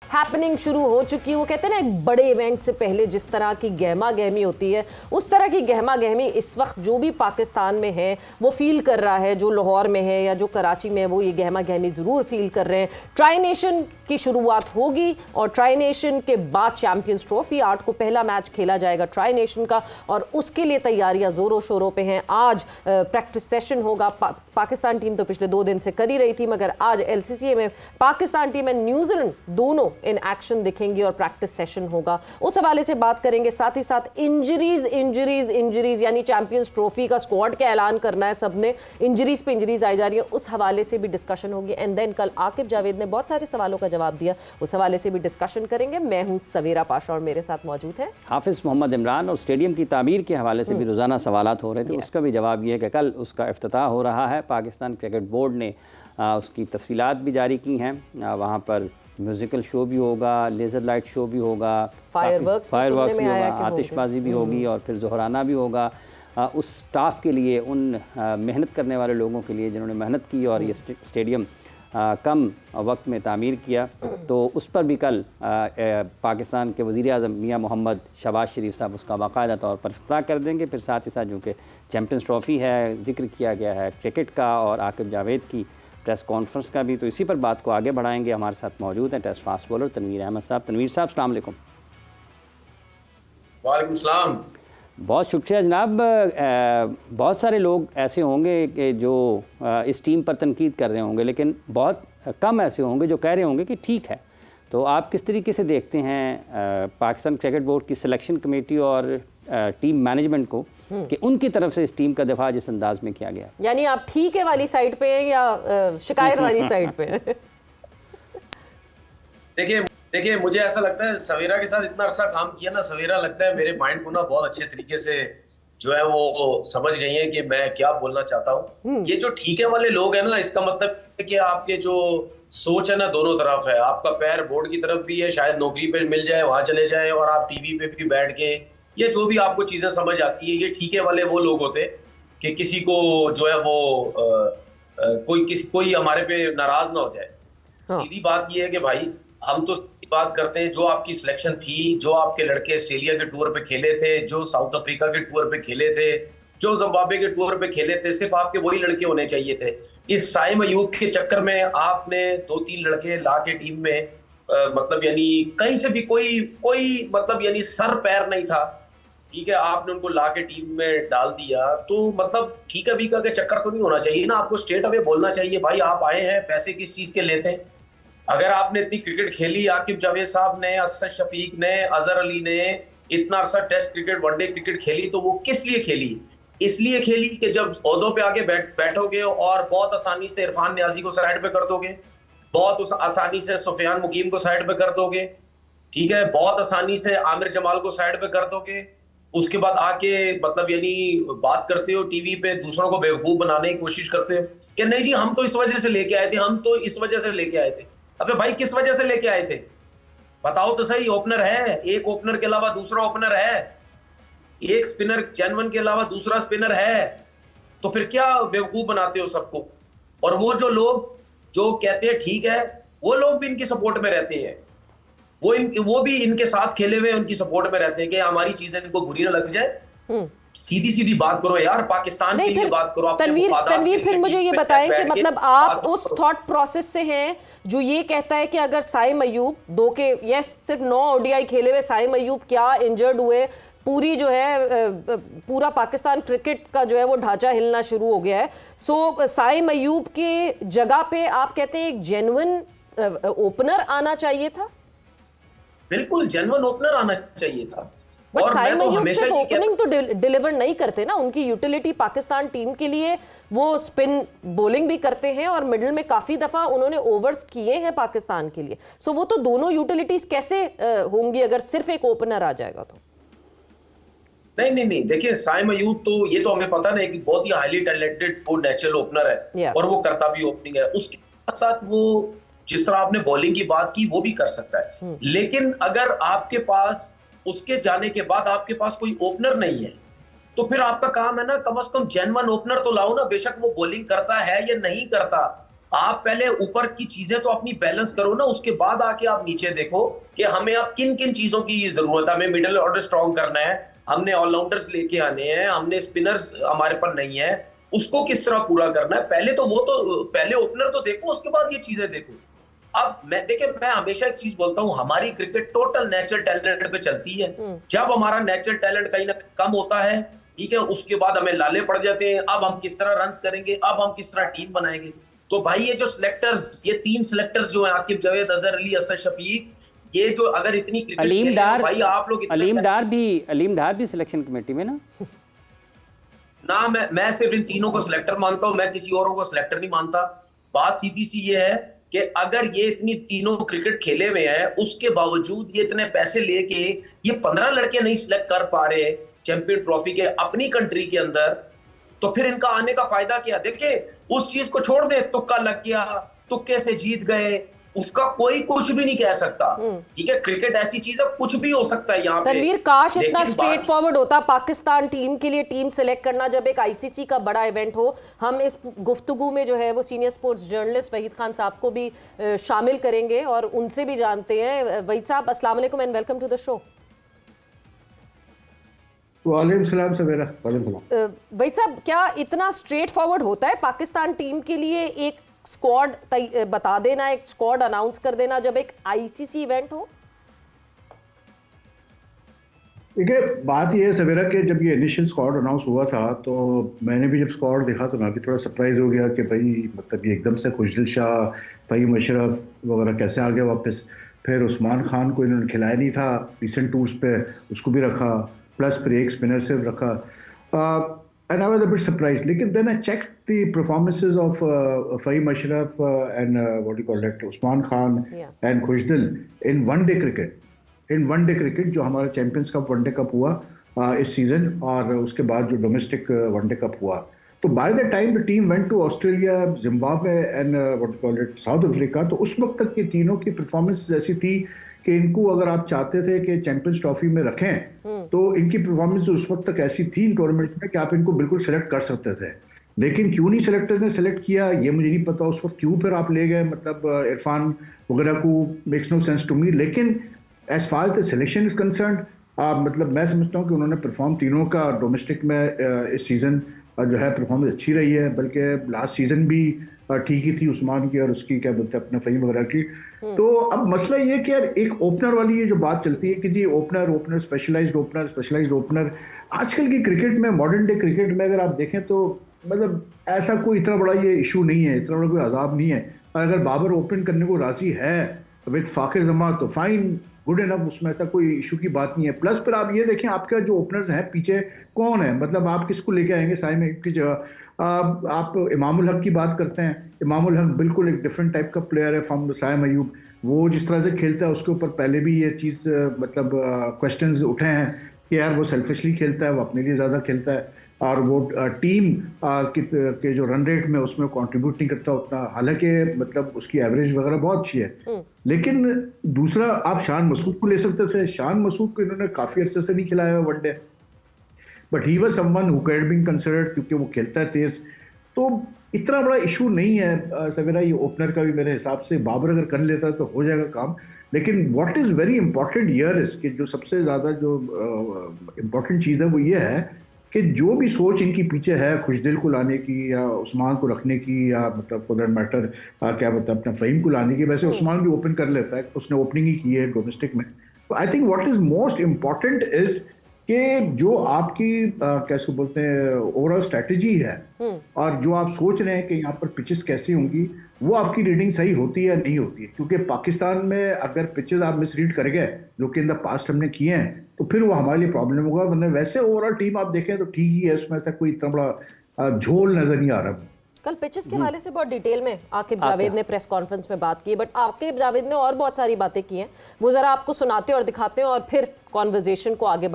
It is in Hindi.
हैपनिंग शुरू हो चुकी है। वो कहते हैं ना, एक बड़े इवेंट से पहले जिस तरह की गहमा गहमी होती है, उस तरह की गहमा गहमी इस वक्त जो भी पाकिस्तान में है वो फील कर रहा है। जो लाहौर में है या जो कराची में है वो ये गहमा गहमी ज़रूर फील कर रहे हैं। ट्राई नेशन की शुरुआत होगी और ट्राई नेशन के बाद चैंपियंस ट्रॉफी 8 को पहला मैच खेला जाएगा ट्राई नेशन का, और उसके लिए तैयारियां ज़ोरों शोरों पे हैं। आज प्रैक्टिस सेशन होगा। पाकिस्तान टीम तो पिछले 2 दिन से कर ही रही थी, मगर आज LCCA में पाकिस्तान टीम और न्यूजीलैंड दोनों इन एक्शन दिखेंगी और प्रैक्टिस सेशन होगा। उस हवाले से बात करेंगे। साथ ही साथ इंजरीज यानी चैंपियंस ट्रॉफी का स्क्वाड का ऐलान करना है सबने, इंजरीज पे इंजरीज आई जा रही है, उस हवाले से भी डिस्कशन होगी। एंड देन कल आकिब जावेद ने बहुत सारे सवालों का जवाब दिया, उस हवाले से भी डिस्कशन करेंगे। मैं हूं सवेरा पाशा और मेरे साथ मौजूद है हाफिज मोहम्मद इमरान। और स्टेडियम की तामीर के हवाले से भी रोज़ाना सवालात हो रहे थे, उसका भी जवाब ये है कि कल उसका इफ्तिताह हो रहा है। पाकिस्तान क्रिकेट बोर्ड ने उसकी तफसीलात भी जारी की हैं। वहाँ पर म्यूज़िकल शो भी होगा, लेज़र लाइट शो भी होगा, फायरवर्क्स भी होगा, आतिशबाजी भी होगी और फिर ज़ोहराना भी होगा। उस स्टाफ के लिए, उन मेहनत करने वाले लोगों के लिए जिन्होंने मेहनत की और ये स्टेडियम कम वक्त में तामीर किया, तो उस पर भी कल पाकिस्तान के वज़ीर-ए-आज़म मियां मोहम्मद शहबाज शरीफ साहब उसका बाकायदा तौर पर इफ्तिताह कर देंगे। फिर साथ ही साथ जो कि चैंपियंस ट्रॉफ़ी है, जिक्र किया गया है क्रिकेट का और आकिब जावेद की प्रेस कॉन्फ्रेंस का भी, तो इसी पर बात को आगे बढ़ाएंगे। हमारे साथ मौजूद हैं test fast bowler Tanveer Ahmed साहब। तनवीर साहब, अस्सलाम वालेकुम। वालेकुम सलाम। बहुत शुक्रिया जनाब। बहुत सारे लोग ऐसे होंगे कि जो इस टीम पर तनकीद कर रहे होंगे, लेकिन बहुत कम ऐसे होंगे जो कह रहे होंगे कि ठीक है। तो आप किस तरीके से देखते हैं पाकिस्तान क्रिकेट बोर्ड की सिलेक्शन कमेटी और टीम मैनेजमेंट को कि उनकी तरफ से इस टीम का दफा जिस अंदाज में किया गया? यानी आप ठीक है वाली साइड पे हैं या शिकायत वाली साइड पे हैं? देखिए मुझे ऐसा लगता है, सवेरा के साथ इतना अरसा काम किया ना, सवेरा लगता है मेरे माइंड को ना बहुत अच्छे तरीके से जो है वो समझ गई है कि मैं क्या बोलना चाहता हूँ। ये जो ठीक है वाले लोग हैं ना, इसका मतलब है कि आपके जो सोच है ना दोनों तरफ है। आपका पैर बोर्ड की तरफ भी है, शायद नौकरी पे मिल जाए वहां चले जाए, और आप टीवी पे भी बैठ के ये जो भी आपको चीजें समझ आती है, ये ठीक है वाले वो लोग होते कि किसी को जो है वो कोई हमारे पे नाराज ना हो जाए। सीधी बात ये है कि भाई हम तो बात करते हैं जो आपकी सिलेक्शन थी, जो आपके लड़के ऑस्ट्रेलिया के टूर पे खेले थे, जो साउथ अफ्रीका के टूर पे खेले थे, जो जिम्बाब्वे के टूर पे खेले थे, सिर्फ आपके वही लड़के होने चाहिए थे। इस साइम अयूब के चक्कर में आपने 2-3 लड़के ला के टीम में मतलब यानी कहीं से भी कोई मतलब यानी सर पैर नहीं था, ठीक है, आपने उनको ला के टीम में डाल दिया। तो मतलब ठीक है बीका के चक्कर तो नहीं होना चाहिए ना, आपको स्ट्रेट अवे बोलना चाहिए भाई आप आए हैं, पैसे किस चीज के लेते हैं। अगर आपने इतनी क्रिकेट खेली, आकिब जावेद साहब ने, असद शफीक ने, अजहर अली ने इतना अरसा टेस्ट क्रिकेट, वनडे क्रिकेट खेली, तो वो किस लिए खेली? इसलिए खेली कि जब ओहदों पे आके बैठोगे और बहुत आसानी से इरफान नियाजी को साइड पे कर दोगे, बहुत आसानी से सुफियान मुकीम को साइड पे कर दोगे, ठीक है, बहुत आसानी से आमिर जमाल को साइड पे कर दोगे, उसके बाद आके मतलब यानी बात करते हो टीवी पे, दूसरों को बेवकूफ बनाने की कोशिश करते हो कि नहीं जी हम तो इस वजह से लेके आए थे, हम तो इस वजह से लेके आए थे। अबे भाई किस वजह से लेके आए थे बताओ तो सही। ओपनर है, एक ओपनर के अलावा दूसरा ओपनर है, एक स्पिनर जेनवन के अलावा दूसरा स्पिनर है, तो फिर क्या बेवकूफ बनाते हो सबको? और वो जो लोग जो कहते हैं ठीक है, वो लोग भी इनकी सपोर्ट में रहते हैं, वो भी इनके साथ खेले हुए उनकी सपोर्ट में रहते हैं कि हमारी चीजें इनको बुरी ना लग जाए। सीधी बात करो यार, पाकिस्तान के लिए बात करो। तनवीर फिर मुझे ये बताएं कि मतलब आप उस थॉट प्रोसेस से हैं जो ये कहता है कि अगर साइम अयूब सिर्फ 9 ODI खेले हुए साइम अयूब क्या इंजर्ड हुए, पूरी जो है पूरा पाकिस्तान क्रिकेट का जो है वो ढांचा हिलना शुरू हो गया है। सो साइम अयूब के जगह पे आप कहते हैं एक जेन्युइन ओपनर आना चाहिए था? बिल्कुल जेन्युइन ओपनर आना चाहिए था। बट साइम अयूब सिर्फ ओपनिंग तो डिलीवर नहीं करते ना, उनकी यूटिलिटी पाकिस्तान टीम के लिए वो स्पिन बॉलिंग भी करते हैं और मिडिल में काफी दफा उन्होंने ओवर्स किए हैं पाकिस्तान के लिए। सो वो तो दोनों यूटिलिटीज कैसे होंगी अगर सिर्फ एक ओपनर आ जाएगा तो? नहीं देखिए साइम अयूब तो ये तो हमें पता नहीं कि बहुत ही हाईली टैलेंटेड वो नेचुरल ओपनर है और वो करता भी ओपनिंग है। उसके साथ वो जिस तरह आपने बॉलिंग की बात की वो भी कर सकता है, लेकिन अगर आपके पास उसके जाने के बाद आपके पास कोई ओपनर नहीं है तो फिर आपका काम है ना कम से कम जेन्युइन ओपनर तो लाओ ना। बेशक वो बॉलिंग करता है या नहीं करता, आप पहले ऊपर की चीजें तो अपनी बैलेंस करो ना, उसके बाद आके आप नीचे देखो कि हमें अब किन किन चीजों की जरूरत है। हमें मिडिल ऑर्डर स्ट्रॉन्ग करना है, हमने ऑलराउंडर्स लेके आने हैं, हमने स्पिनर्स हमारे पर नहीं है, उसको किस तरह पूरा करना है। पहले ओपनर तो देखो, उसके बाद ये चीजें देखो। अब मैं हमेशा एक चीज बोलता हूं, हमारी क्रिकेट टोटल नेचुरल टैलेंट पे चलती है। जब हमारा नेचुरल टैलेंट कहीं ना कम होता है, ठीक है, उसके बाद हमें लाले पड़ जाते हैं, अब हम किस तरह रन करेंगे, अब हम किस तरह टीम बनाएंगे। तो भाई ये जो सिलेक्टर्स, ये 3 सिलेक्टर्स जो है, आकिब जावेद, अजहर अली, असद शफीक, ये जो अगर इतनी अलीम डार, भाई आप लोग अलीम डार भी सिलेक्शन कमेटी में ना मैं सिर्फ इन तीनों को सिलेक्टर मानता हूं, मैं किसी औरों को सिलेक्टर नहीं मानता। बात सीधी सी ये है कि अगर ये इतनी तीनों क्रिकेट खेले हुए हैं, उसके बावजूद ये इतने पैसे लेके ये 15 लड़के नहीं सिलेक्ट कर पा रहे चैंपियन ट्रॉफी के अपनी कंट्री के अंदर, तो फिर इनका आने का फायदा क्या। देखिए उस चीज को छोड़ दे, तुक्का लग गया, तुक्के से जीत गए, उसका कोई कुछ भी नहीं कह सकता। ठीक है, क्रिकेट ऐसी चीज है, कुछ भी हो सकता है यहाँ पे। तनवीर, काश इतना स्ट्रेट फॉरवर्ड होता पाकिस्तान टीम के लिए टीम सिलेक्ट करना जब एक आईसीसी का बड़ा इवेंट हो। हम इस गुफ्तगू में जो है वो senior sports journalist Waheed Khan साहब को भी शामिल करेंगे और उनसे भी जानते हैं। वहीद साहब, अस्सलाम वालेकुम and welcome to the show. वालेकुम सलाम सवेरा। वहीद साहब, क्या इतना स्ट्रेट फॉरवर्ड होता है पाकिस्तान टीम के लिए एक स्क्वाड बता देना, एक स्क्वाड अनाउंस कर देना जब एक आईसीसी इवेंट हो? देखिए बात ये है सवेरा कि जब ये इनिशियल स्क्वाड अनाउंस हुआ था तो मैंने भी जब स्क्वाड देखा तो मैं भी थोड़ा सरप्राइज हो गया कि भाई मतलब ये एकदम से खुशदिल शाह, फ़हीम अशरफ वगैरह कैसे आ गए वापस। फिर उस्मान खान को इन्होंने खिलाया नहीं था रिसेंट टूर्स पे, उसको भी रखा, प्लस फिर एक स्पिनर से रखा। And I was a bit surprised. लेकिन then I checked the performances of Fahim Ashraf and what do you call it, Usman Khan and Khushdil in one-day cricket. In one-day cricket जो हमारा चैंपियंस कप वनडे कप हुआ इस सीजन, और उसके बाद जो डोमेस्टिक वनडे कप हुआ, तो by the time the team went to Australia, Zimbabwe and what you call it South Africa, तो उस वक्त तक ये तीनों की परफॉर्मेंस ऐसी थी कि इनको अगर आप चाहते थे कि चैंपियंस ट्रॉफी में रखें तो इनकी परफॉर्मेंस उस वक्त तक ऐसी थी इन टूर्नामेंट में कि आप इनको बिल्कुल सेलेक्ट कर सकते थे। लेकिन क्यों नहीं सेलेक्टर्स ने सेलेक्ट किया ये मुझे नहीं पता उस वक्त, क्यों फिर आप ले गए, मतलब इरफान वगैरह को makes no sense to me. लेकिन as far the selection is concerned, मतलब मैं समझता हूँ कि उन्होंने परफॉर्म तीनों का डोमेस्टिक में इस सीज़न जो है परफॉर्मेंस अच्छी रही है, बल्कि लास्ट सीज़न भी ठीक ही थी उस्मान की और उसकी क्या बोलते हैं अपने फ़हीम वगैरह की। तो अब मसला ये कि यार एक ओपनर वाली ये जो बात चलती है कि जी ओपनर स्पेशलाइज्ड ओपनर, आजकल की क्रिकेट में, मॉडर्न डे क्रिकेट में अगर आप देखें तो मतलब ऐसा कोई इतना बड़ा ये इशू नहीं है, इतना बड़ा कोई अजाब नहीं है। अगर बाबर ओपन करने को राजी है विद फ़ाखिर जमा तो फाइन, गुड इनफ, उसमें ऐसा कोई इशू की बात नहीं है। प्लस फिर आप ये देखें आपका जो ओपनर्स हैं पीछे कौन है, मतलब आप किसको लेके आएंगे साइम अयूब की जगह। आप इमामुल हक की बात करते हैं, इमामुल हक बिल्कुल एक डिफरेंट टाइप का प्लेयर है फ्रॉम साइम अयूब। वो जिस तरह से खेलता है उसके ऊपर पहले भी ये चीज़ मतलब क्वेश्चंस उठे हैं कि यार वो सेल्फिशली खेलता है, वो अपने लिए ज़्यादा खेलता है और वो टीम के जो रन रेट में उसमें कंट्रीब्यूट नहीं करता उतना, हालांकि मतलब उसकी एवरेज वगैरह बहुत अच्छी है। लेकिन दूसरा आप शान मसूद को ले सकते थे, शान मसूद को इन्होंने काफ़ी अरसे से नहीं खिलाया one day, but he was someone who had been considered क्योंकि वो खेलता है तेज। तो इतना बड़ा इशू नहीं है सवेरा ये ओपनर का भी, मेरे हिसाब से बाबर अगर कर लेता है तो हो जाएगा काम। लेकिन what is very important here is कि जो सबसे ज़्यादा जो इम्पॉर्टेंट चीज़ है वो ये है कि जो भी सोच इनकी पीछे है खुशदिल को लाने की या उस्मान को रखने की या मतलब फॉर दैट मैटर क्या बोलते हैं अपना फ़हीम को लाने की, वैसे उस्मान भी ओपन कर लेता है, उसने ओपनिंग ही की है डोमेस्टिक में। तो I think what is most important is कि जो आपकी कैसे बोलते हैं ओवरऑल स्ट्रैटेजी है और जो आप सोच रहे हैं कि यहाँ पर पिचेस कैसी होंगी, वो आपकी रीडिंग सही होती है या नहीं होती है। क्योंकि पाकिस्तान में अगर पिचेस आप मिसरीड कर गए जो कि इन द पास्ट हमने किए हैं तो फिर वो हमारे लिए प्रॉब्लम होगा। वरना वैसे ओवरऑल टीम आप देखें तो ठीक ही है, उसमें ऐसा कोई इतना बड़ा झोल नजर नहीं आ रहा। कल पिचेस के हवाले से बहुत डिटेल में आकिब जावेद ने प्रेस कॉन्फ्रेंस में बात की, बट आकिब जावेद ने और बहुत सारी बातें की हैं, वो जरा आपको सुनाते और दिखाते हैं और फिर कॉन्वर्जेशन को आगे